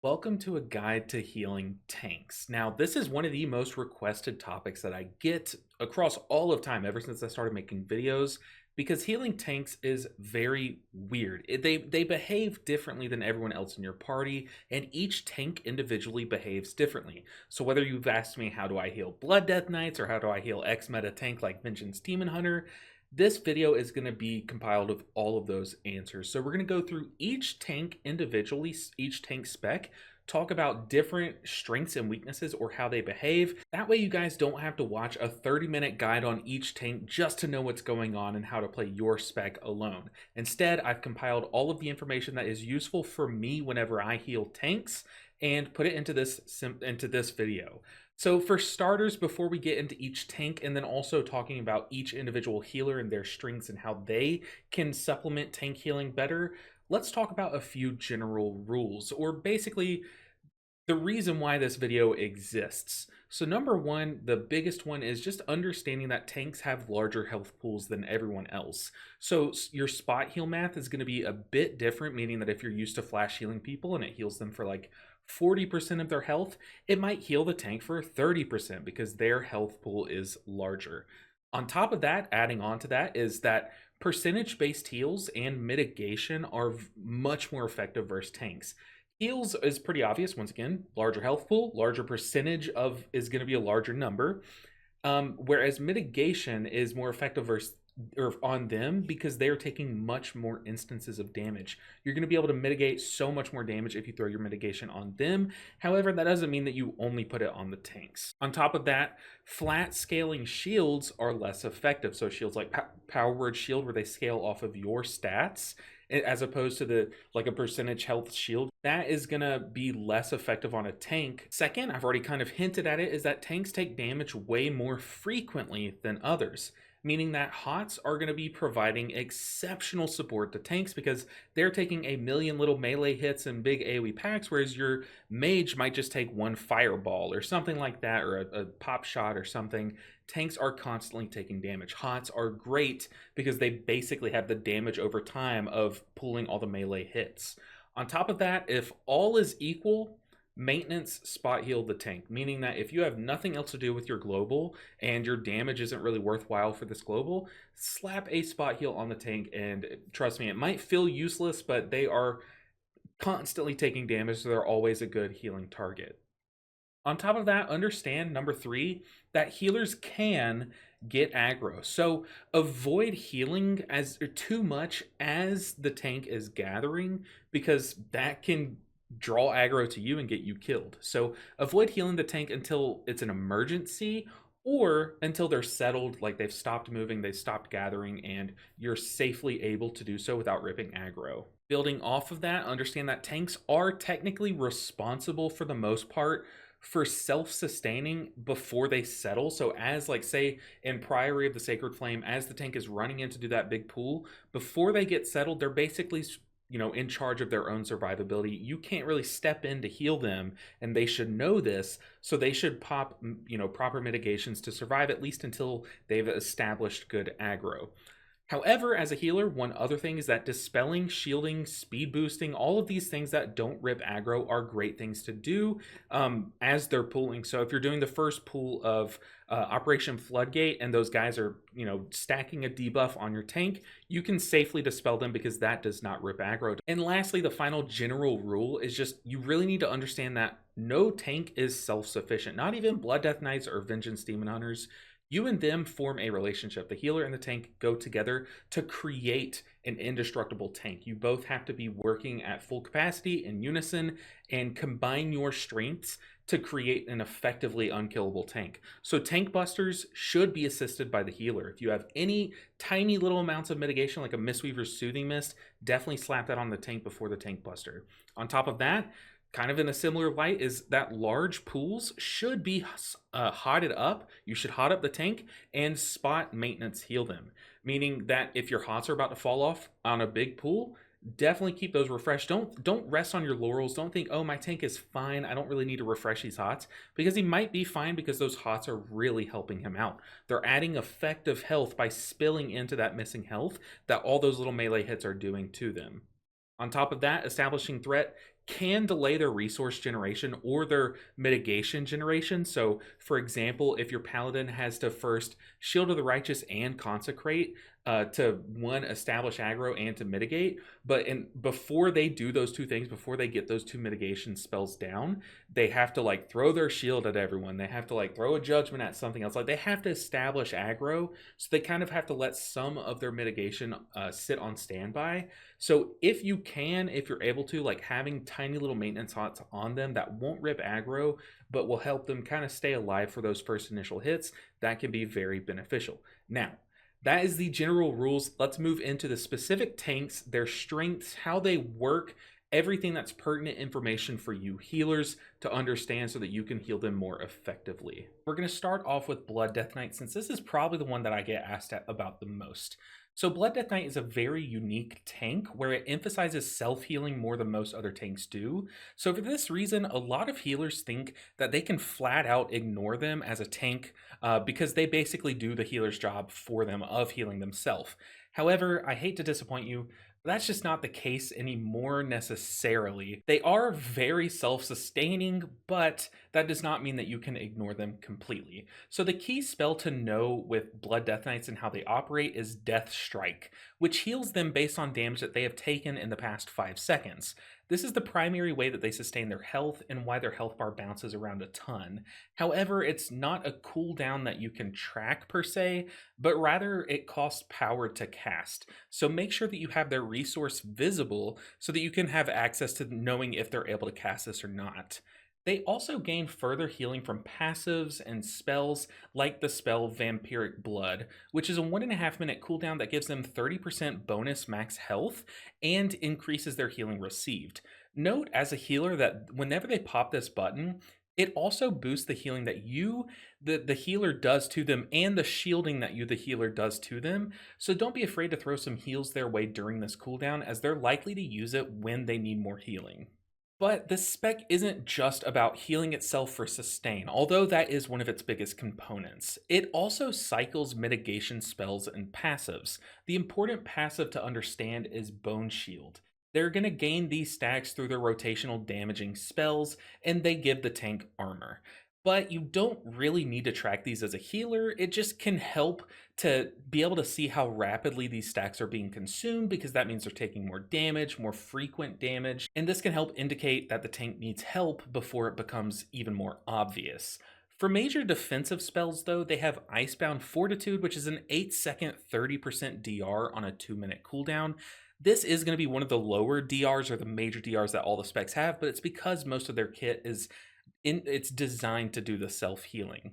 Welcome to a guide to healing tanks. Now, this is one of the most requested topics that I get across all of time ever since I started making videos because healing tanks is very weird. They behave differently than everyone else in your party, and each tank individually behaves differently. So whether you've asked me how do I heal Blood Death Knights or how do I heal X meta tank like Vengeance Demon Hunter, this video is going to be compiled of all of those answers. So we're going to go through each tank individually, each tank spec, talk about different strengths and weaknesses or how they behave. That way you guys don't have to watch a 30-minute guide on each tank just to know what's going on and how to play your spec alone. Instead, I've compiled all of the information that is useful for me whenever I heal tanks and put it into this video. So for starters, before we get into each tank and then also talking about each individual healer and their strengths and how they can supplement tank healing better, let's talk about a few general rules, or basically the reason why this video exists. So number one, the biggest one is just understanding that tanks have larger health pools than everyone else. So your spot heal math is going to be a bit different, meaning that if you're used to flash healing people and it heals them for like 40% of their health, it might heal the tank for 30% because their health pool is larger. On top of that, adding on to that is that percentage-based heals and mitigation are much more effective versus tanks. Heals is pretty obvious. Once again, larger health pool, larger percentage of is going to be a larger number. Whereas mitigation is more effective versus or on them because they're taking much more instances of damage. You're going to be able to mitigate so much more damage if you throw your mitigation on them. However, that doesn't mean that you only put it on the tanks. On top of that, flat scaling shields are less effective. So shields like Power Word Shield, where they scale off of your stats, as opposed to the like a percentage health shield, that is going to be less effective on a tank. Second, I've already kind of hinted at it, is that tanks take damage way more frequently than others, meaning that HOTS are going to be providing exceptional support to tanks because they're taking a million little melee hits and big AoE packs, whereas your mage might just take one fireball or something like that, or a pop shot or something. Tanks are constantly taking damage. HOTS are great because they basically have the damage over time of pulling all the melee hits. On top of that, if all is equal, maintenance spot heal the tank, meaning that if you have nothing else to do with your global and your damage isn't really worthwhile for this global, slap a spot heal on the tank, and trust me, it might feel useless, but they are constantly taking damage, so they're always a good healing target. On top of that, understand number three, that healers can get aggro. So avoid healing as too much as the tank is gathering, because that can draw aggro to you and get you killed. So avoid healing the tank until it's an emergency or until they're settled, like they've stopped moving, they've stopped gathering, and you're safely able to do so without ripping aggro. Building off of that, understand that tanks are technically responsible for the most part for self-sustaining before they settle. So as, like, say in Priory of the Sacred Flame, as the tank is running in to do that big pool, before they get settled, they're basically in charge of their own survivability. You can't really step in to heal them, and they should know this, so they should pop proper mitigations to survive at least until they've established good aggro. However, as a healer, one other thing is that dispelling, shielding, speed boosting, all of these things that don't rip aggro are great things to do as they're pulling. So if you're doing the first pull of Operation Floodgate and those guys are, stacking a debuff on your tank, you can safely dispel them because that does not rip aggro. And lastly, the final general rule is just you really need to understand that no tank is self-sufficient. Not even Blood Death Knights or Vengeance Demon Hunters. You and them form a relationship. The healer and the tank go together to create an indestructible tank. You both have to be working at full capacity in unison and combine your strengths to create an effectively unkillable tank. So tank busters should be assisted by the healer. If you have any tiny little amounts of mitigation, like a Mistweaver's Soothing Mist, definitely slap that on the tank before the tank buster. On top of that, kind of in a similar light, is that large pools should be hotted up. You should hot up the tank and spot maintenance heal them, meaning that if your hots are about to fall off on a big pool, definitely keep those refreshed. Don't rest on your laurels. Don't think, oh, my tank is fine, I don't really need to refresh these hots, because he might be fine because those hots are really helping him out. They're adding effective health by spilling into that missing health that all those little melee hits are doing to them. On top of that, establishing threat can delay their resource generation or their mitigation generation. So, for example, if your paladin has to first Shield of the Righteous and Consecrate to one, establish aggro and to mitigate, but before they do those two things, before they get those two mitigation spells down, they have to like throw their shield at everyone. They have to like throw a judgment at something else. Like they have to establish aggro, so they kind of have to let some of their mitigation sit on standby. So if you can, if you're able to, like having tiny little maintenance hots on them that won't rip aggro, but will help them kind of stay alive for those first initial hits, that can be very beneficial. Now, that is the general rules. Let's move into the specific tanks, their strengths, how they work, everything that's pertinent information for you healers to understand so that you can heal them more effectively. We're going to start off with Blood Death Knight, since this is probably the one that I get asked about the most. So Blood Death Knight is a very unique tank where it emphasizes self-healing more than most other tanks do. So for this reason, a lot of healers think that they can flat out ignore them as a tank because they basically do the healer's job for them of healing themselves. However, I hate to disappoint you, that's just not the case anymore necessarily. They are very self-sustaining, but that does not mean that you can ignore them completely. So the key spell to know with Blood Death Knights and how they operate is Death Strike, which heals them based on damage that they have taken in the past 5 seconds. This is the primary way that they sustain their health and why their health bar bounces around a ton. However, it's not a cooldown that you can track per se, but rather it costs power to cast. So make sure that you have their resource visible so that you can have access to knowing if they're able to cast this or not. They also gain further healing from passives and spells like the spell Vampiric Blood, which is a 1.5 minute cooldown that gives them 30% bonus max health and increases their healing received. Note as a healer that whenever they pop this button, it also boosts the healing that the healer does to them and the shielding that the healer does to them. So don't be afraid to throw some heals their way during this cooldown, as they're likely to use it when they need more healing. But this spec isn't just about healing itself for sustain, although that is one of its biggest components. It also cycles mitigation spells and passives. The important passive to understand is Bone Shield. They're going to gain these stacks through their rotational damaging spells, and they give the tank armor. But you don't really need to track these as a healer. It just can help to be able to see how rapidly these stacks are being consumed, because that means they're taking more damage, more frequent damage, and this can help indicate that the tank needs help before it becomes even more obvious. For major defensive spells though, they have Icebound Fortitude, which is an 8-second 30% DR on a 2-minute cooldown. This is going to be one of the lower DRs or the major DRs that all the specs have, but it's because most of their kit it's designed to do the self-healing.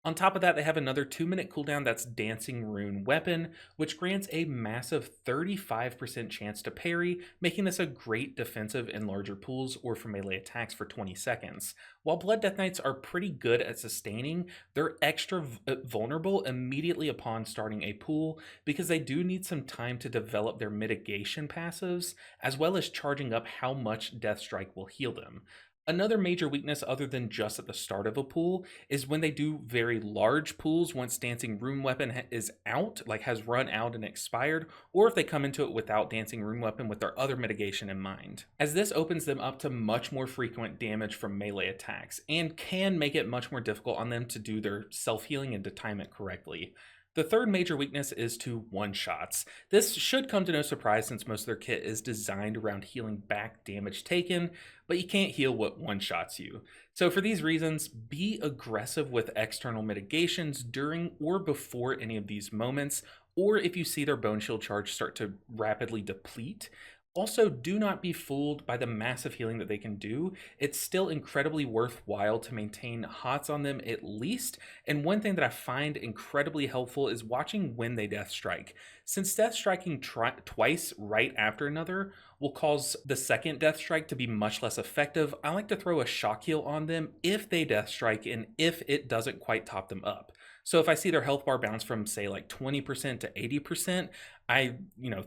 On top of that, they have another 2-minute cooldown that's Dancing Rune Weapon, which grants a massive 35% chance to parry, making this a great defensive in larger pools or for melee attacks for 20 seconds. While Blood Death Knights are pretty good at sustaining, they're extra vulnerable immediately upon starting a pool, because they do need some time to develop their mitigation passives, as well as charging up how much Death Strike will heal them. Another major weakness, other than just at the start of a pool, is when they do very large pools once Dancing Rune Weapon is out, like has run out and expired, or if they come into it without Dancing Rune Weapon with their other mitigation in mind, as this opens them up to much more frequent damage from melee attacks, and can make it much more difficult on them to do their self-healing and to time it correctly. The third major weakness is to one-shots. This should come to no surprise, since most of their kit is designed around healing back damage taken, but you can't heal what one-shots you. So for these reasons, be aggressive with external mitigations during or before any of these moments, or if you see their Bone Shield charge start to rapidly deplete. Also, do not be fooled by the massive healing that they can do. It's still incredibly worthwhile to maintain HOTS on them at least, and one thing that I find incredibly helpful is watching when they Death Strike. Since Death Striking twice right after another will cause the second Death Strike to be much less effective, I like to throw a shock heal on them if they Death Strike and if it doesn't quite top them up. So if I see their health bar bounce from say like 20% to 80%, I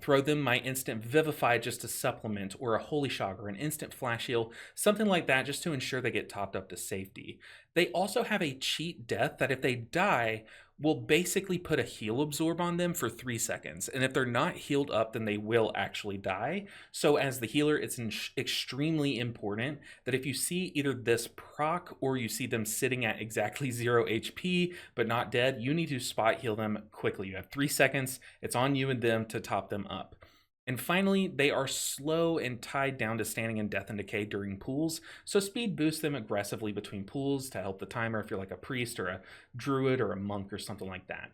throw them my instant Vivify just to supplement, or a Holy Shock or an instant Flash Heal, something like that, just to ensure they get topped up to safety. They also have a cheat death that if they die, will basically put a heal absorb on them for 3 seconds. And if they're not healed up, then they will actually die. So as the healer, it's extremely important that if you see either this proc or you see them sitting at exactly 0 HP but not dead, you need to spot heal them quickly. You have 3 seconds. It's on you and them to top them up. And finally, they are slow and tied down to standing in Death and Decay during pools, so speed boosts them aggressively between pools to help the timer if you're like a priest or a druid or a monk or something like that.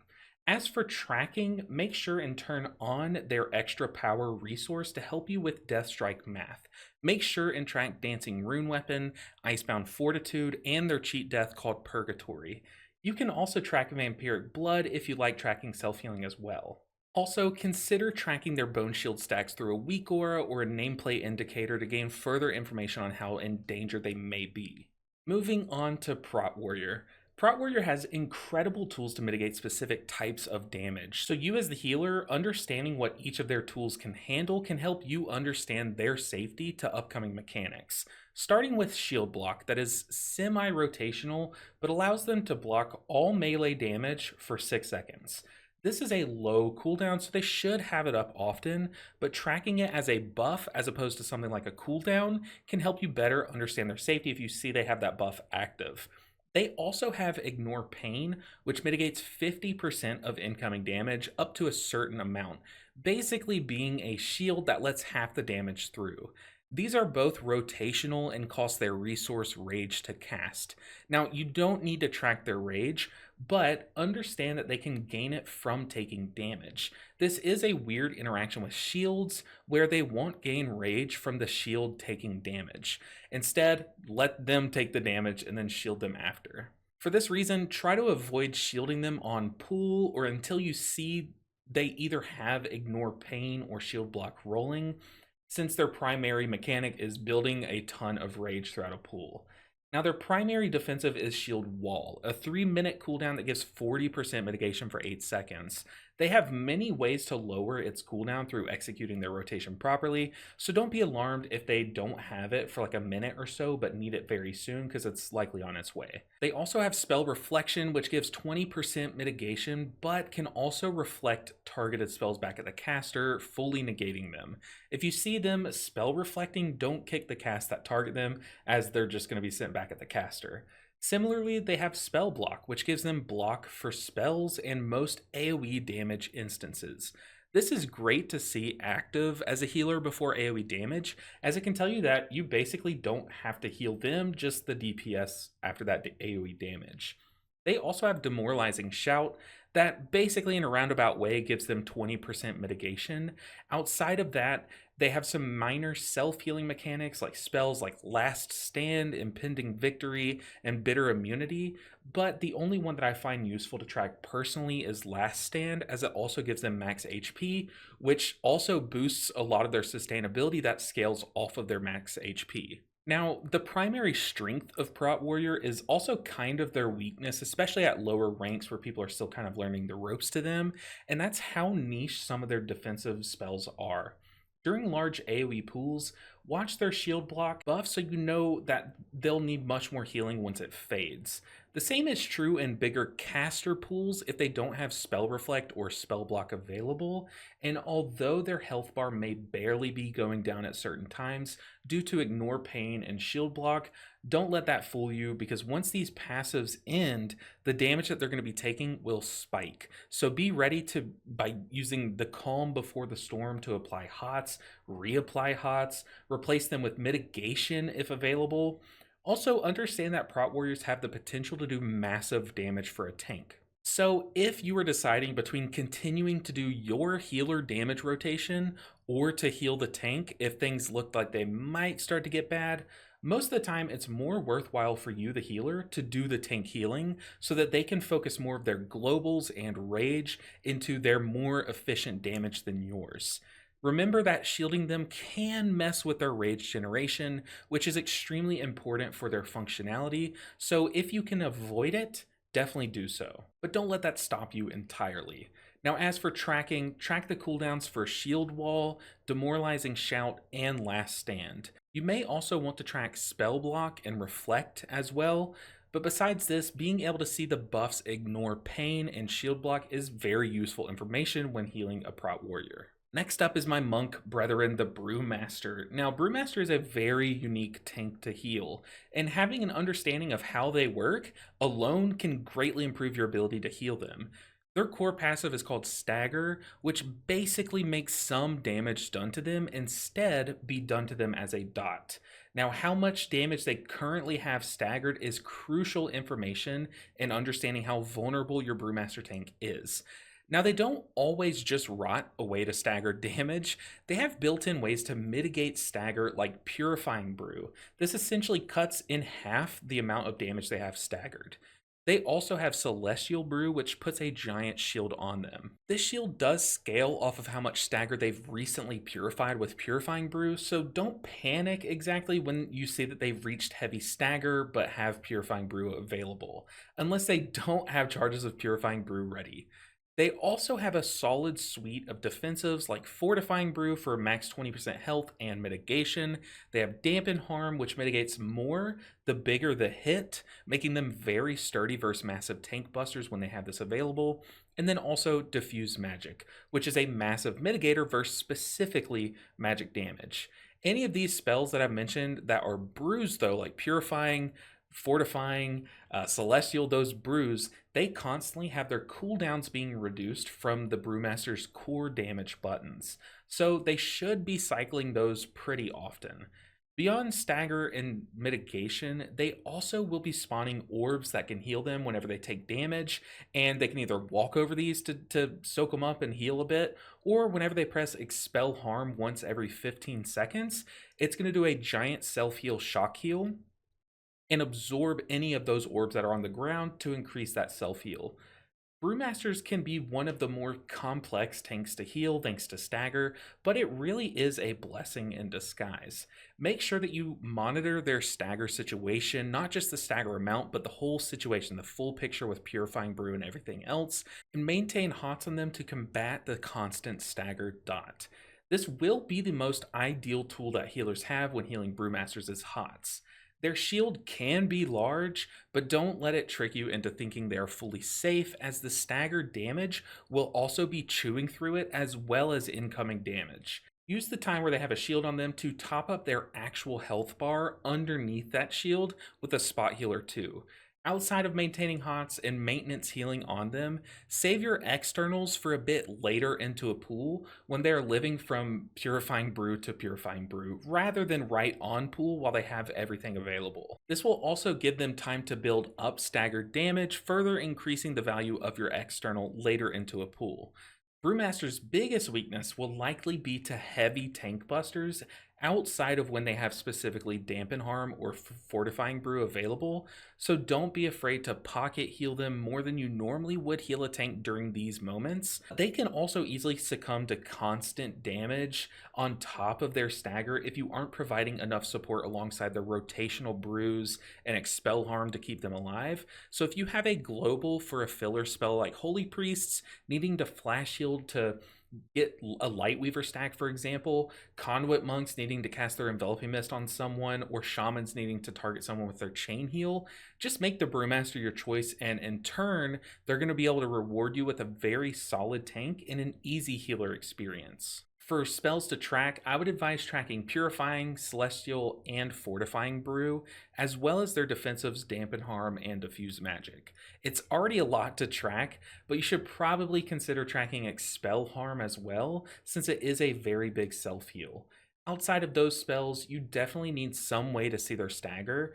As for tracking, make sure and turn on their extra power resource to help you with Death Strike math. Make sure and track Dancing Rune Weapon, Icebound Fortitude, and their cheat death called Purgatory. You can also track Vampiric Blood if you like tracking self-healing as well. Also, consider tracking their bone shield stacks through a weak aura or a nameplate indicator to gain further information on how in danger they may be. Moving on to Prot Warrior. Prot Warrior has incredible tools to mitigate specific types of damage, so you as the healer, understanding what each of their tools can handle can help you understand their safety to upcoming mechanics. Starting with Shield Block, that is semi-rotational, but allows them to block all melee damage for 6 seconds. This is a low cooldown, so they should have it up often, but tracking it as a buff as opposed to something like a cooldown can help you better understand their safety if you see they have that buff active. They also have Ignore Pain, which mitigates 50% of incoming damage up to a certain amount, basically being a shield that lets half the damage through. These are both rotational and cost their resource Rage to cast. Now, you don't need to track their Rage, but understand that they can gain it from taking damage. This is a weird interaction with shields where they won't gain Rage from the shield taking damage. Instead, let them take the damage and then shield them after. For this reason, try to avoid shielding them on pool or until you see they either have Ignore Pain or Shield Block rolling, since their primary mechanic is building a ton of rage throughout a pool. Now, their primary defensive is Shield Wall, a 3-minute cooldown that gives 40% mitigation for 8 seconds. They have many ways to lower its cooldown through executing their rotation properly, so don't be alarmed if they don't have it for like a minute or so but need it very soon because it's likely on its way. They also have Spell Reflection, which gives 20% mitigation but can also reflect targeted spells back at the caster, fully negating them. If you see them spell reflecting, don't kick the cast that target them, as they're just going to be sent back at the caster. Similarly, they have Spell Block, which gives them block for spells and most AoE damage instances. This is great to see active as a healer before AoE damage, as it can tell you that you basically don't have to heal them, just the DPS after that AoE damage. They also have Demoralizing Shout, that basically in a roundabout way gives them 20% mitigation. Outside of that, they have some minor self-healing mechanics like spells like Last Stand, Impending Victory, and Bitter Immunity, but the only one that I find useful to track personally is Last Stand, as it also gives them max HP, which also boosts a lot of their sustainability that scales off of their max HP. Now, the primary strength of Prot Warrior is also kind of their weakness, especially at lower ranks where people are still kind of learning the ropes to them, and that's how niche some of their defensive spells are. During large AoE pools, watch their shield block buff so you know that they'll need much more healing once it fades. The same is true in bigger caster pools if they don't have Spell Reflect or Spell Block available, and although their health bar may barely be going down at certain times due to Ignore Pain and Shield Block, don't let that fool you, because once these passives end, the damage that they're going to be taking will spike. So be ready to, by using the Calm before the Storm, to apply hots, reapply hots, replace them with mitigation if available. Also, understand that Prot Warriors have the potential to do massive damage for a tank. So if you are deciding between continuing to do your healer damage rotation or to heal the tank if things look like they might start to get bad, most of the time it's more worthwhile for you, the healer, to do the tank healing so that they can focus more of their globals and rage into their more efficient damage than yours. Remember that shielding them can mess with their rage generation, which is extremely important for their functionality, so if you can avoid it, definitely do so. But don't let that stop you entirely. Now, as for tracking, track the cooldowns for Shield Wall, Demoralizing Shout, and Last Stand. You may also want to track Spell Block and Reflect as well, But besides this, being able to see the buffs ignore pain and shield block is very useful information when healing a prot warrior. Next up is my monk brethren, the Brewmaster. Now, Brewmaster is a very unique tank to heal, and having an understanding of how they work alone can greatly improve your ability to heal them. Their core passive is called Stagger, which basically makes some damage done to them instead be done to them as a dot. Now, how much damage they currently have staggered is crucial information in understanding how vulnerable your Brewmaster tank is. Now, they don't always just rot away to stagger damage. They have built-in ways to mitigate stagger like Purifying Brew. This essentially cuts in half the amount of damage they have staggered. They also have Celestial Brew, which puts a giant shield on them. This shield does scale off of how much stagger they've recently purified with Purifying Brew, so don't panic exactly when you see that they've reached heavy stagger but have Purifying Brew available, unless they don't have charges of Purifying Brew ready. They also have a solid suite of defensives like Fortifying Brew for max 20% health and mitigation. They have Dampen Harm, which mitigates more the bigger the hit, making them very sturdy versus massive tank busters when they have this available. And then also Diffuse Magic, which is a massive mitigator versus specifically magic damage. Any of these spells that I've mentioned that are brews, though, like Purifying, Fortifying, Celestial, those brews, they constantly have their cooldowns being reduced from the Brewmaster's core damage buttons. So they should be cycling those pretty often. Beyond stagger and mitigation, they also will be spawning orbs that can heal them whenever they take damage, and they can either walk over these to soak them up and heal a bit, or whenever they press Expel Harm once every 15 seconds, it's going to do a giant self-heal shock heal and absorb any of those orbs that are on the ground to increase that self-heal. Brewmasters can be one of the more complex tanks to heal thanks to stagger, but it really is a blessing in disguise. Make sure that you monitor their stagger situation, not just the stagger amount, but the whole situation, the full picture with Purifying Brew and everything else, and maintain HOTS on them to combat the constant stagger dot. This will be the most ideal tool that healers have when healing Brewmasters is HOTS. Their shield can be large, but don't let it trick you into thinking they are fully safe, as the staggered damage will also be chewing through it as well as incoming damage. Use the time where they have a shield on them to top up their actual health bar underneath that shield with a spot healer too. Outside of maintaining HOTS and maintenance healing on them, save your externals for a bit later into a pool when they're living from Purifying Brew to Purifying Brew, rather than right on pool while they have everything available. This will also give them time to build up staggered damage, further increasing the value of your external later into a pool. Brewmaster's biggest weakness will likely be to heavy tank busters outside of when they have specifically Dampen Harm or Fortifying Brew available, so don't be afraid to pocket heal them more than you normally would heal a tank during these moments. They can also easily succumb to constant damage on top of their stagger if you aren't providing enough support alongside their rotational brews and Expel Harm to keep them alive. So if you have a global for a filler spell like Holy Priests needing to flash heal to get a Lightweaver stack, for example, Conduit Monks needing to cast their Enveloping Mist on someone, or Shamans needing to target someone with their Chain Heal, just make the Brewmaster your choice, and in turn, they're going to be able to reward you with a very solid tank and an easy healer experience. For spells to track, I would advise tracking Purifying, Celestial, and Fortifying Brew, as well as their defensives Dampen Harm and Diffuse Magic. It's already a lot to track, but you should probably consider tracking Expel Harm as well, since it is a very big self-heal. Outside of those spells, you definitely need some way to see their stagger.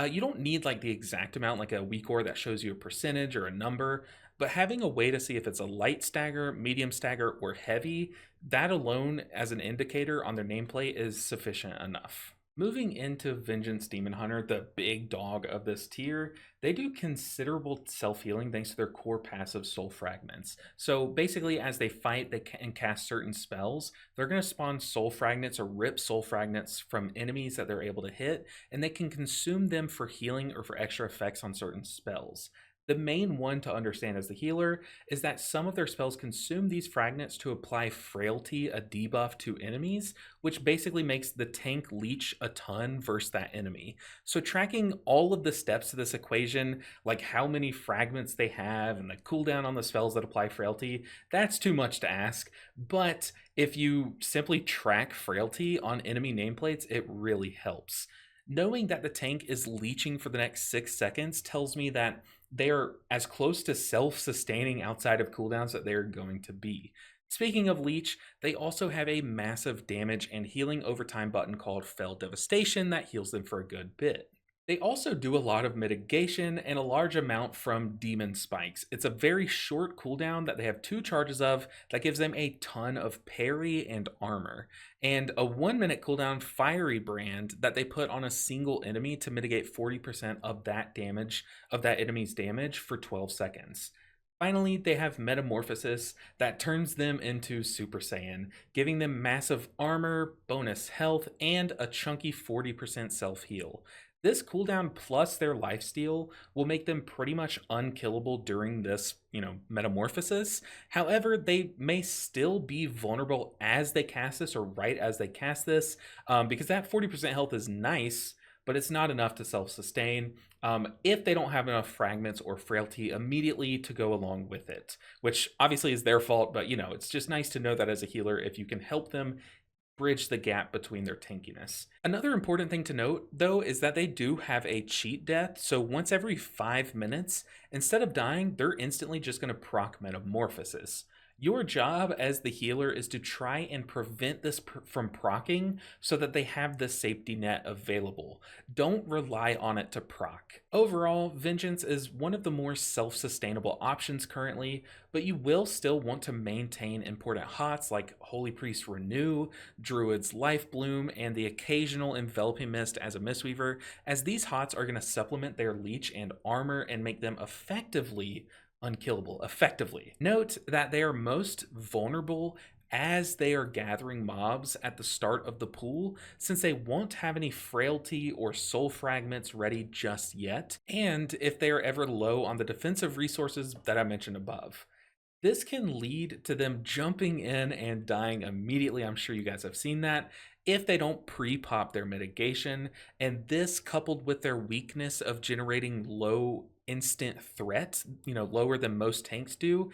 You don't need like the exact amount, like a weak ore that shows you a percentage or a number, but having a way to see if it's a light stagger, medium stagger, or heavy, that alone as an indicator on their nameplate is sufficient enough. Moving into Vengeance Demon Hunter, the big dog of this tier, they do considerable self-healing thanks to their core passive Soul Fragments. So basically, as they fight they can cast certain spells, they're going to spawn Soul Fragments or rip Soul Fragments from enemies that they're able to hit, and they can consume them for healing or for extra effects on certain spells. The main one to understand as the healer is that some of their spells consume these fragments to apply frailty, a debuff to enemies, which basically makes the tank leech a ton versus that enemy. So tracking all of the steps to this equation, like how many fragments they have and the cooldown on the spells that apply frailty, that's too much to ask. But if you simply track frailty on enemy nameplates, it really helps. Knowing that the tank is leeching for the next 6 seconds tells me that they're as close to self-sustaining outside of cooldowns that they're going to be. Speaking of leech, they also have a massive damage and healing over time button called Fell Devastation that heals them for a good bit. They also do a lot of mitigation and a large amount from Demon Spikes. It's a very short cooldown that they have 2 charges of that gives them a ton of parry and armor, and a 1-minute cooldown Fiery Brand that they put on a single enemy to mitigate 40% of that damage, of that enemy's damage for 12 seconds. Finally, they have Metamorphosis that turns them into Super Saiyan, giving them massive armor, bonus health, and a chunky 40% self heal. This cooldown plus their lifesteal will make them pretty much unkillable during this, metamorphosis. However, they may still be vulnerable as they cast this or right as they cast this, because that 40% health is nice, but it's not enough to self-sustain if they don't have enough fragments or frailty immediately to go along with it, which obviously is their fault, but it's just nice to know that as a healer, if you can help them bridge the gap between their tankiness. Another important thing to note, though, is that they do have a cheat death, so once every 5 minutes, instead of dying, they're instantly just going to proc Metamorphosis. Your job as the healer is to try and prevent this from proccing so that they have the safety net available. Don't rely on it to proc. Overall, Vengeance is one of the more self-sustainable options currently, but you will still want to maintain important hots like Holy Priest Renew, Druid's Life Bloom, and the occasional Enveloping Mist as a Mistweaver, as these hots are going to supplement their leech and armor and make them effectively unkillable. Note that they are most vulnerable as they are gathering mobs at the start of the pool, since they won't have any frailty or soul fragments ready just yet, and if they are ever low on the defensive resources that I mentioned above. This can lead to them jumping in and dying immediately. I'm sure you guys have seen that if they don't pre-pop their mitigation, and this coupled with their weakness of generating low instant threat, lower than most tanks do,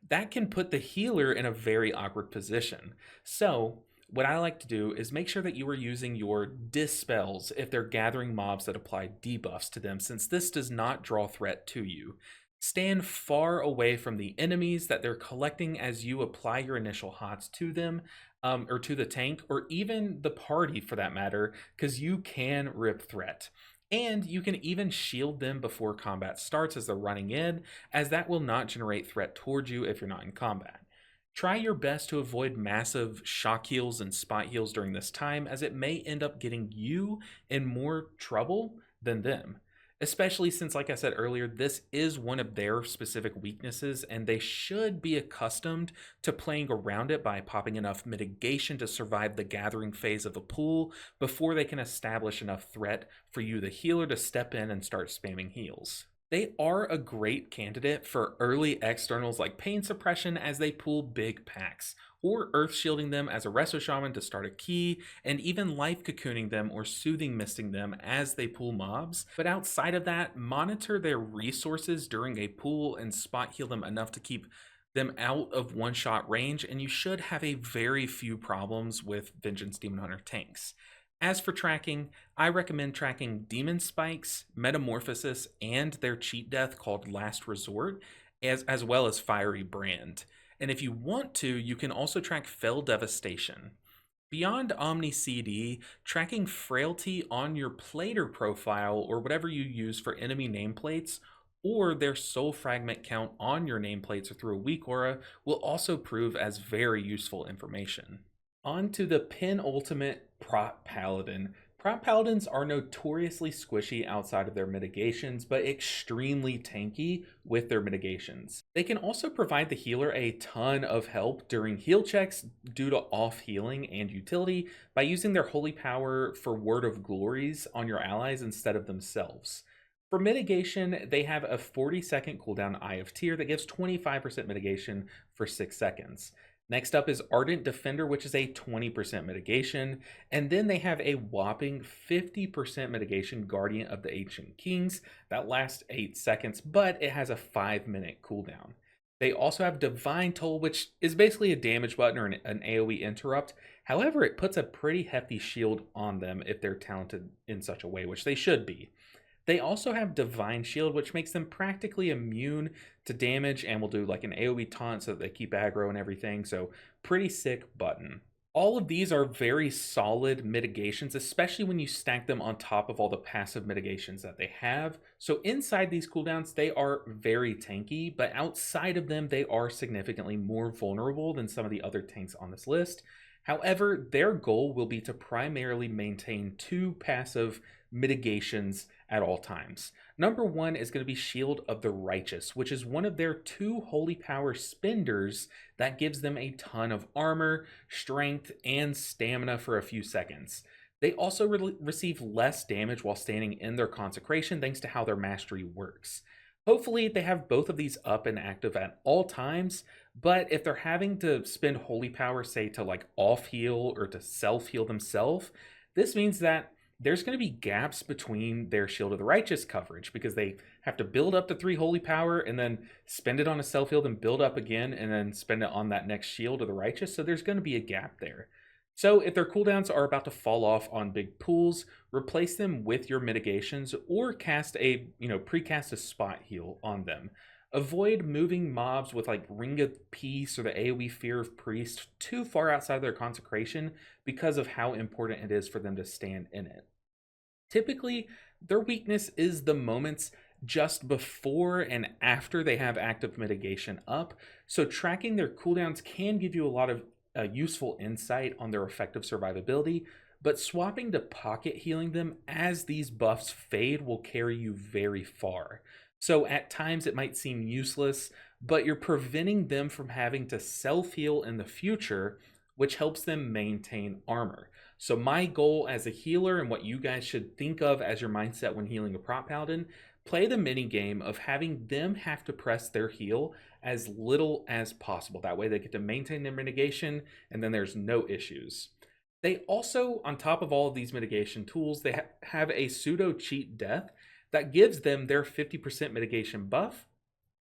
that can put the healer in a very awkward position. So what I like to do is make sure that you are using your dispels if they're gathering mobs that apply debuffs to them, since this does not draw threat to you. Stand far away from the enemies that they're collecting as you apply your initial hots to them, or to the tank, or even the party for that matter, because you can rip threat. And you can even shield them before combat starts as they're running in, as that will not generate threat towards you if you're not in combat. Try your best to avoid massive shock heals and spot heals during this time, as it may end up getting you in more trouble than them. Especially since, like I said earlier, this is one of their specific weaknesses, and they should be accustomed to playing around it by popping enough mitigation to survive the gathering phase of a pool before they can establish enough threat for you, the healer, to step in and start spamming heals. They are a great candidate for early externals like pain suppression as they pull big packs, or earth shielding them as a resto shaman to start a key, and even life cocooning them or soothing misting them as they pull mobs. But outside of that, monitor their resources during a pull and spot heal them enough to keep them out of one-shot range, and you should have a very few problems with Vengeance Demon Hunter tanks. As for tracking, I recommend tracking Demon Spikes, Metamorphosis, and their cheat death called Last Resort, as well as Fiery Brand. And if you want to, you can also track Fell Devastation. Beyond Omni CD, tracking frailty on your plater profile or whatever you use for enemy nameplates, or their soul fragment count on your nameplates or through a weak aura, will also prove as very useful information. On to the penultimate prop paladin. Prop paladins are notoriously squishy outside of their mitigations, but extremely tanky with their mitigations. They can also provide the healer a ton of help during heal checks due to off healing and utility by using their holy power for word of glories on your allies instead of themselves. For mitigation, they have a 40-second cooldown Eye of Tear that gives 25% mitigation for 6 seconds. Next up is Ardent Defender, which is a 20% mitigation. And then they have a whopping 50% mitigation Guardian of the Ancient Kings that lasts 8 seconds, but it has a 5-minute cooldown. They also have Divine Toll, which is basically a damage button or an AoE interrupt. However, it puts a pretty hefty shield on them if they're talented in such a way, which they should be. They also have Divine Shield, which makes them practically immune to damage and will do like an AoE taunt so that they keep aggro and everything. So, pretty sick button. All of these are very solid mitigations, especially when you stack them on top of all the passive mitigations that they have. So inside these cooldowns, they are very tanky, but outside of them, they are significantly more vulnerable than some of the other tanks on this list. However, their goal will be to primarily maintain 2 passive mitigations at all times. Number 1 is going to be Shield of the Righteous, which is one of their 2 holy power spenders that gives them a ton of armor, strength, and stamina for a few seconds. They also receive less damage while standing in their consecration thanks to how their mastery works. Hopefully, they have both of these up and active at all times, but if they're having to spend holy power, say to like off heal or to self heal themselves, this means that there's going to be gaps between their Shield of the Righteous coverage because they have to build up to 3 holy power and then spend it on a self heal, and build up again and then spend it on that next Shield of the Righteous. So there's going to be a gap there. So if their cooldowns are about to fall off on big pools, replace them with your mitigations or cast a, precast a spot heal on them. Avoid moving mobs with like Ring of Peace or the AoE Fear of Priest too far outside of their consecration because of how important it is for them to stand in it. Typically, their weakness is the moments just before and after they have active mitigation up, so tracking their cooldowns can give you a lot of useful insight on their effective survivability, but swapping to pocket healing them as these buffs fade will carry you very far. So at times it might seem useless, but you're preventing them from having to self heal in the future, which helps them maintain armor. So my goal as a healer, and what you guys should think of as your mindset when healing a prop paladin, play the mini game of having them have to press their heal as little as possible. That way they get to maintain their mitigation and then there's no issues. They also, on top of all of these mitigation tools, they have a pseudo cheat death that gives them their 50% mitigation buff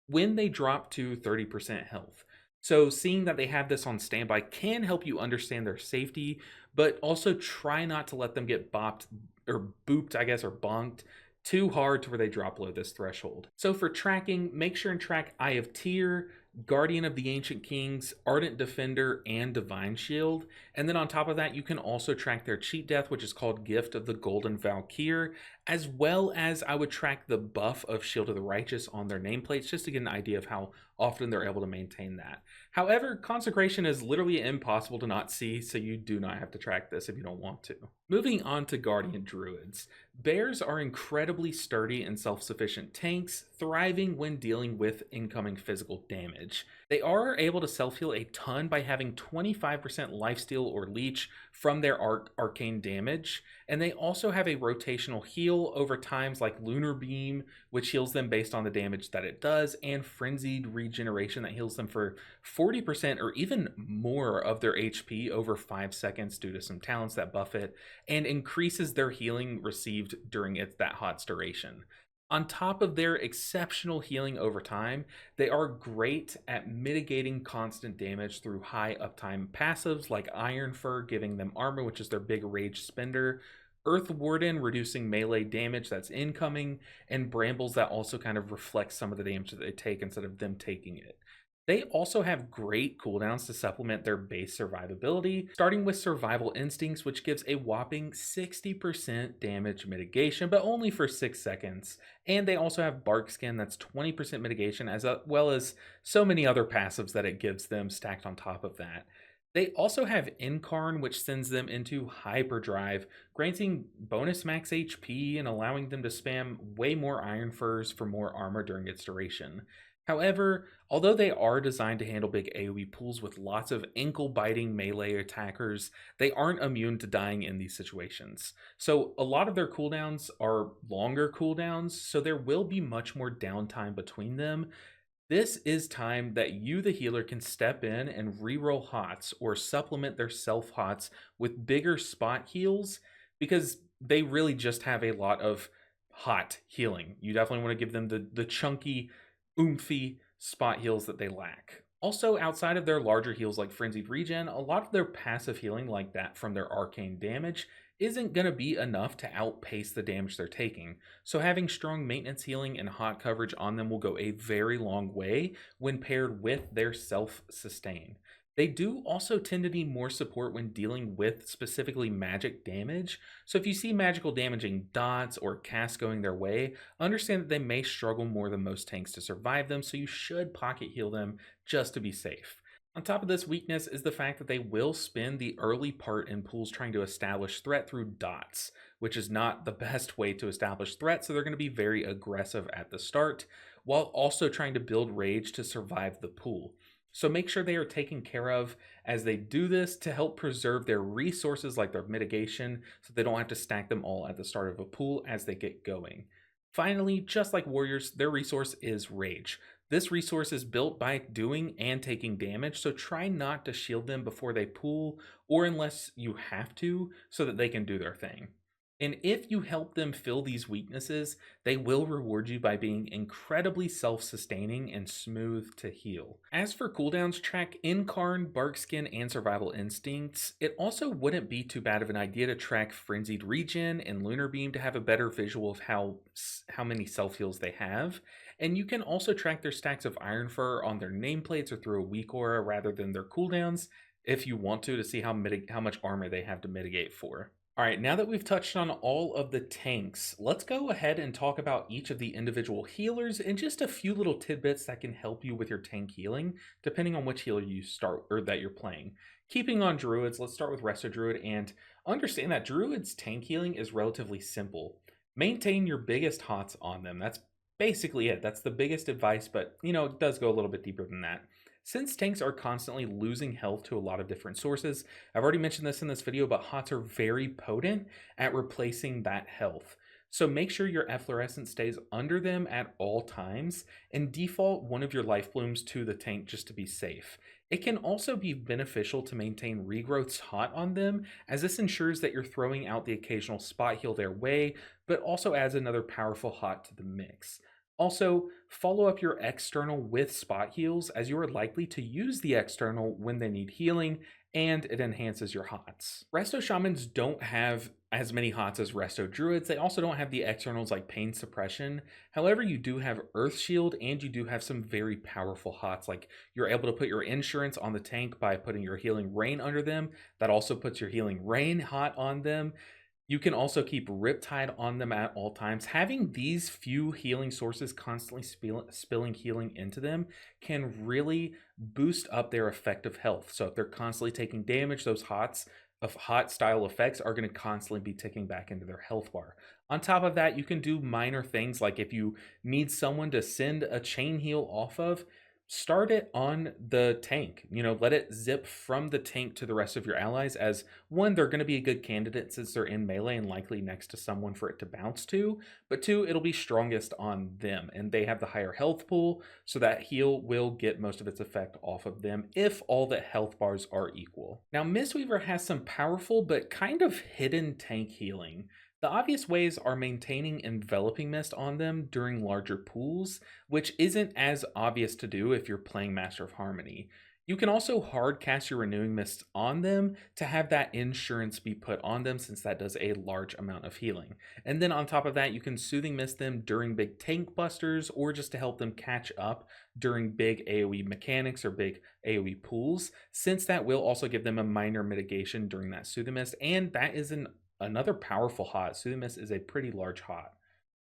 when they drop to 30% health. So seeing that they have this on standby can help you understand their safety, but also try not to let them get bopped or booped, I guess, or bonked too hard to where they drop below this threshold. So for tracking, make sure and track Eye of Tear, Guardian of the Ancient Kings, Ardent Defender, and Divine Shield. And then on top of that, you can also track their cheat death, which is called Gift of the Golden Valkyr, as well as I would track the buff of Shield of the Righteous on their nameplates just to get an idea of how often they're able to maintain that. However, Consecration is literally impossible to not see, so you do not have to track this if you don't want to. Moving on to Guardian Druids. Bears are incredibly sturdy and self-sufficient tanks, thriving when dealing with incoming physical damage. They are able to self-heal a ton by having 25% lifesteal or leech from their arcane damage, and they also have a rotational heal over times like Lunar Beam, which heals them based on the damage that it does, and Frenzied Regeneration that heals them for 40% or even more of their HP over 5 seconds due to some talents that buff it, and increases their healing received during that hot's duration. On top of their exceptional healing over time, they are great at mitigating constant damage through high uptime passives like Iron Fur giving them armor, which is their big rage spender, Earth Warden reducing melee damage that's incoming, and Brambles that also kind of reflects some of the damage that they take instead of them taking it. They also have great cooldowns to supplement their base survivability, starting with Survival Instincts, which gives a whopping 60% damage mitigation, but only for 6 seconds. And they also have Bark Skin that's 20% mitigation, as well as so many other passives that it gives them stacked on top of that. They also have Incarn, which sends them into Hyperdrive, granting bonus max HP and allowing them to spam way more Iron Furs for more armor during its duration. However, although they are designed to handle big AoE pools with lots of ankle biting melee attackers, they aren't immune to dying in these situations. So, a lot of their cooldowns are longer cooldowns, so there will be much more downtime between them. This is time that you, the healer, can step in and reroll hots or supplement their self hots with bigger spot heals because they really just have a lot of hot healing. You definitely want to give them the chunky, oomphy spot heals that they lack. Also, outside of their larger heals like Frenzied Regen, a lot of their passive healing, like that from their arcane damage, isn't going to be enough to outpace the damage they're taking. So having strong maintenance healing and hot coverage on them will go a very long way when paired with their self-sustain. They do also tend to need more support when dealing with specifically magic damage. So if you see magical damaging dots or casts going their way, understand that they may struggle more than most tanks to survive them, so you should pocket heal them just to be safe. On top of this weakness is the fact that they will spend the early part in pools trying to establish threat through dots, which is not the best way to establish threat, so they're going to be very aggressive at the start, while also trying to build rage to survive the pool. So make sure they are taken care of as they do this to help preserve their resources like their mitigation, so they don't have to stack them all at the start of a pool as they get going. Finally, just like warriors, their resource is rage. This resource is built by doing and taking damage, so try not to shield them before they pool or unless you have to so that they can do their thing. And if you help them fill these weaknesses, they will reward you by being incredibly self sustaining and smooth to heal. As for cooldowns, track Incarn, Barkskin, and Survival Instincts. It also wouldn't be too bad of an idea to track Frenzied Regen and Lunar Beam to have a better visual of how many self heals they have. And you can also track their stacks of Iron Fur on their nameplates or through a weak aura rather than their cooldowns if you want to see how much armor they have to mitigate for. All right, now that we've touched on all of the tanks, let's go ahead and talk about each of the individual healers and just a few little tidbits that can help you with your tank healing, depending on which healer you start or that you're playing. Keeping on druids, let's start with Resto Druid and understand that druids tank healing is relatively simple. Maintain your biggest hots on them. That's basically it. That's the biggest advice, but it does go a little bit deeper than that. Since tanks are constantly losing health to a lot of different sources, I've already mentioned this in this video, but HOTS are very potent at replacing that health. So make sure your efflorescence stays under them at all times and default one of your life blooms to the tank just to be safe. It can also be beneficial to maintain regrowths hot on them, as this ensures that you're throwing out the occasional spot heal their way, but also adds another powerful hot to the mix. Also, follow up your external with spot heals, as you are likely to use the external when they need healing, and it enhances your hots. Resto Shamans don't have as many hots as Resto Druids. They also don't have the externals like Pain Suppression. However, you do have Earth Shield, and you do have some very powerful hots, like you're able to put your insurance on the tank by putting your Healing Rain under them. That also puts your Healing Rain hot on them. You can also keep Riptide on them at all times. Having these few healing sources constantly spilling healing into them can really boost up their effective health. So if they're constantly taking damage, those hot style effects are going to constantly be ticking back into their health bar. On top of that, you can do minor things like if you need someone to send a chain heal off of, start it on the tank. Let it zip from the tank to the rest of your allies, as one, they're going to be a good candidate since they're in melee and likely next to someone for it to bounce to, but two, it'll be strongest on them and they have the higher health pool, so that heal will get most of its effect off of them if all the health bars are equal. Now, Mistweaver has some powerful but kind of hidden tank healing. The obvious ways are maintaining enveloping mist on them during larger pools, which isn't as obvious to do if you're playing Master of Harmony. You can also hard cast your renewing mist on them to have that insurance be put on them, since that does a large amount of healing. And then on top of that, you can soothing mist them during big tank busters or just to help them catch up during big AoE mechanics or big AoE pools, since that will also give them a minor mitigation during that soothing mist, and that is another powerful hot. Soothing Mist is a pretty large hot.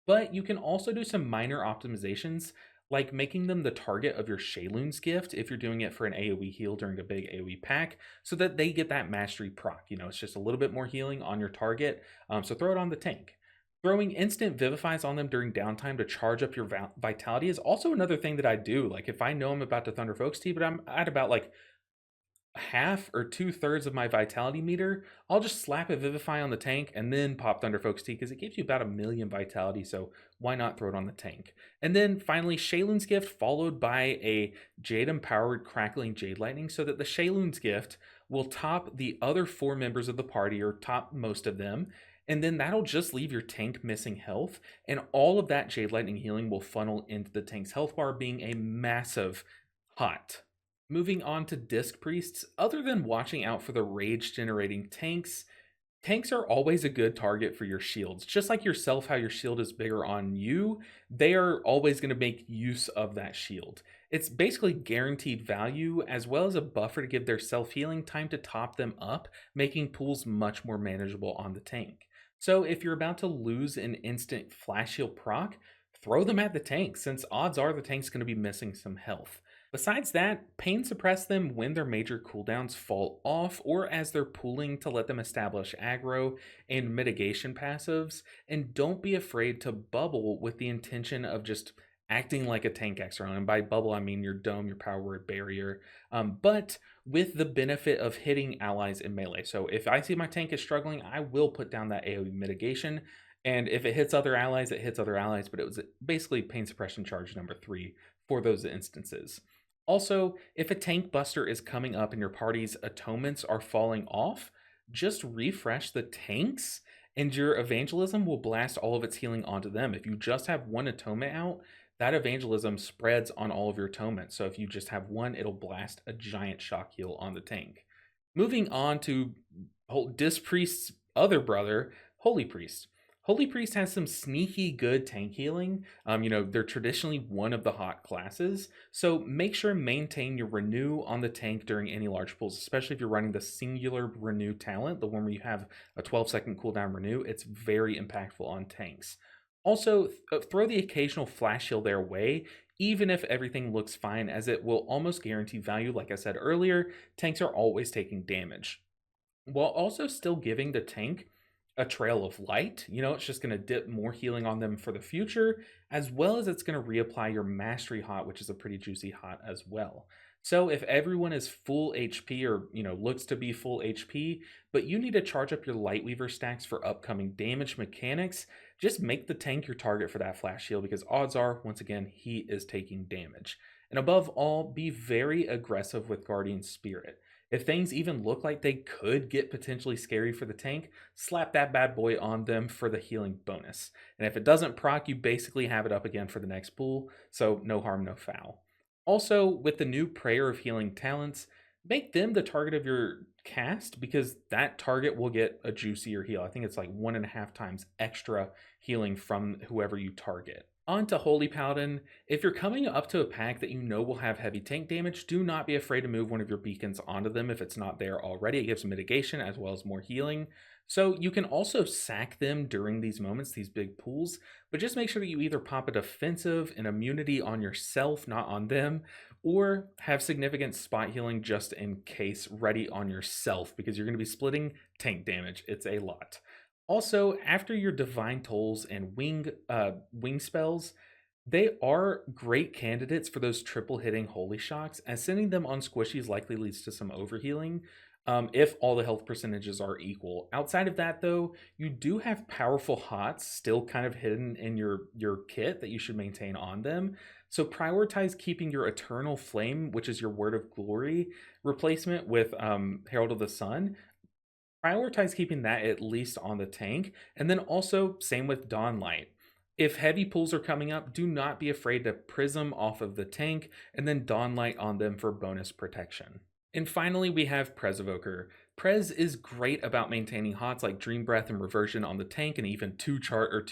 But you can also do some minor optimizations, like making them the target of your Shayloon's gift if you're doing it for an AoE heal during a big AoE pack, so that they get that mastery proc. It's just a little bit more healing on your target, so throw it on the tank. Throwing instant vivifies on them during downtime to charge up your vitality is also another thing that I do. Like if I know I'm about to Thunder Folks Tea, but I'm at about like half or two-thirds of my vitality meter, I'll just slap a Vivify on the tank and then pop Thunderfolk's Tea because it gives you about 1,000,000 vitality, so why not throw it on the tank? And then finally, Shayloon's Gift followed by a Jade-empowered Crackling Jade Lightning so that the Shayloon's Gift will top the other 4 members of the party, or top most of them, and then that'll just leave your tank missing health, and all of that Jade Lightning healing will funnel into the tank's health bar, being a massive hot. Moving on to Disc Priests, other than watching out for the rage generating tanks, tanks are always a good target for your shields. Just like yourself, how your shield is bigger on you, they are always going to make use of that shield. It's basically guaranteed value as well as a buffer to give their self healing time to top them up, making pools much more manageable on the tank. So if you're about to lose an instant flash heal proc, throw them at the tank, since odds are the tank's going to be missing some health. Besides that, pain suppress them when their major cooldowns fall off or as they're pooling to let them establish aggro and mitigation passives, and don't be afraid to bubble with the intention of just acting like a tank extra. And by bubble, I mean your dome, your power word barrier, but with the benefit of hitting allies in melee. So if I see my tank is struggling, I will put down that AoE mitigation. And if it hits other allies, it hits other allies, but it was basically pain suppression charge number 3 for those instances. Also, if a tank buster is coming up and your party's atonements are falling off, just refresh the tanks and your evangelism will blast all of its healing onto them. If you just have one atonement out, that evangelism spreads on all of your atonements. So if you just have one, it'll blast a giant shock heal on the tank. Moving on to Disc Priest's other brother, Holy Priest. Holy Priest has some sneaky good tank healing. They're traditionally one of the hot classes, so make sure and maintain your renew on the tank during any large pulls, especially if you're running the singular renew talent, the one where you have a 12-second cooldown renew. It's very impactful on tanks. Also, throw the occasional flash heal their way, even if everything looks fine, as it will almost guarantee value. Like I said earlier, tanks are always taking damage, while also still giving the tank a trail of light. It's just going to dip more healing on them for the future, as well as it's going to reapply your mastery hot, which is a pretty juicy hot as well. So if everyone is full HP, or looks to be full HP, but you need to charge up your Lightweaver stacks for upcoming damage mechanics, just make the tank your target for that flash heal, because odds are, once again, he is taking damage. And above all, be very aggressive with Guardian Spirit. If things even look like they could get potentially scary for the tank, slap that bad boy on them for the healing bonus. And if it doesn't proc, you basically have it up again for the next pool, so no harm, no foul. Also, with the new Prayer of Healing talents, make them the target of your cast, because that target will get a juicier heal. I think it's like 1.5 times extra healing from whoever you target. On to Holy Paladin. If you're coming up to a pack that you know will have heavy tank damage, do not be afraid to move one of your beacons onto them if it's not there already. It gives mitigation as well as more healing. So you can also sack them during these moments, these big pools, but just make sure that you either pop a defensive and immunity on yourself, not on them, or have significant spot healing just in case ready on yourself, because you're going to be splitting tank damage. It's a lot. Also, after your divine tolls and wing spells, they are great candidates for those triple hitting holy shocks, as sending them on squishies likely leads to some overhealing, if all the health percentages are equal. Outside of that, though, you do have powerful hots still kind of hidden in your kit that you should maintain on them. So prioritize keeping your Eternal Flame, which is your Word of Glory replacement with Herald of the Sun. Prioritize keeping that at least on the tank, and then also same with Dawn Light. If heavy pulls are coming up, do not be afraid to Prism off of the tank and then Dawn Light on them for bonus protection. And finally, we have Prez Evoker. Prez is great about maintaining hots like Dream Breath and Reversion on the tank, and even 2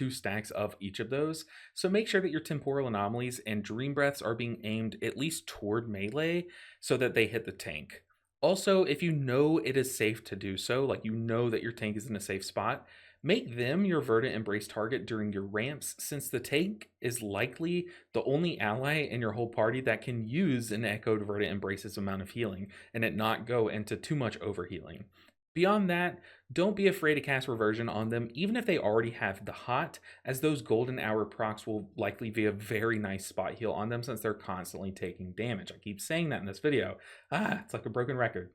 stacks of each of those. So make sure that your Temporal Anomalies and Dream Breaths are being aimed at least toward melee so that they hit the tank. Also, if you know it is safe to do so, like you know that your tank is in a safe spot, make them your Verdant Embrace target during your ramps, since the tank is likely the only ally in your whole party that can use an Echoed Verdant Embrace's amount of healing and it not go into too much overhealing. Beyond that, don't be afraid to cast Reversion on them, even if they already have the hot, as those Golden Hour procs will likely be a very nice spot heal on them since they're constantly taking damage. I keep saying that in this video. It's like a broken record.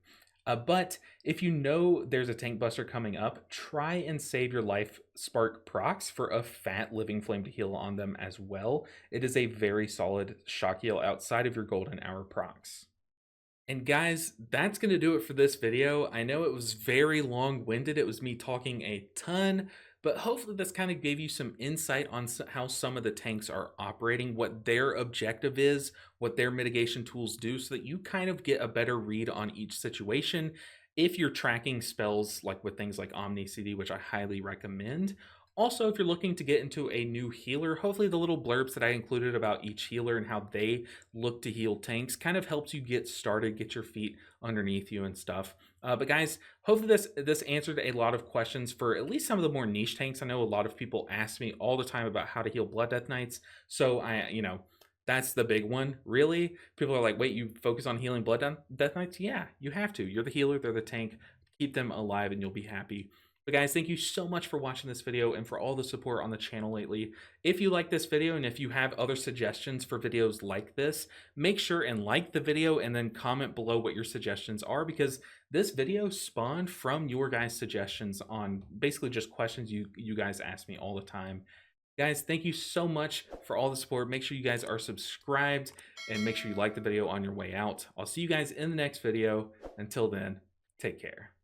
But if you know there's a tank buster coming up, try and save your life spark procs for a fat living flame to heal on them as well. It is a very solid shock heal outside of your Golden Hour procs. And guys, that's going to do it for this video. I know it was very long-winded. It was me talking a ton, but hopefully this kind of gave you some insight on how some of the tanks are operating, what their objective is, what their mitigation tools do, so that you kind of get a better read on each situation. If you're tracking spells like with things like Omni CD, which I highly recommend. Also, if you're looking to get into a new healer, hopefully the little blurbs that I included about each healer and how they look to heal tanks kind of helps you get started, get your feet underneath you and stuff. But guys, hopefully this answered a lot of questions for at least some of the more niche tanks. I know a lot of people ask me all the time about how to heal Blood Death Knights, so that's the big one, really. People are like, wait, you focus on healing Blood Death Knights? Yeah, you have to. You're the healer, they're the tank. Keep them alive and you'll be happy. But guys, thank you so much for watching this video and for all the support on the channel lately. If you like this video and if you have other suggestions for videos like this, make sure and like the video and then comment below what your suggestions are, because this video spawned from your guys' suggestions on basically just questions you guys ask me all the time. Guys, thank you so much for all the support. Make sure you guys are subscribed and make sure you like the video on your way out. I'll see you guys in the next video. Until then, take care.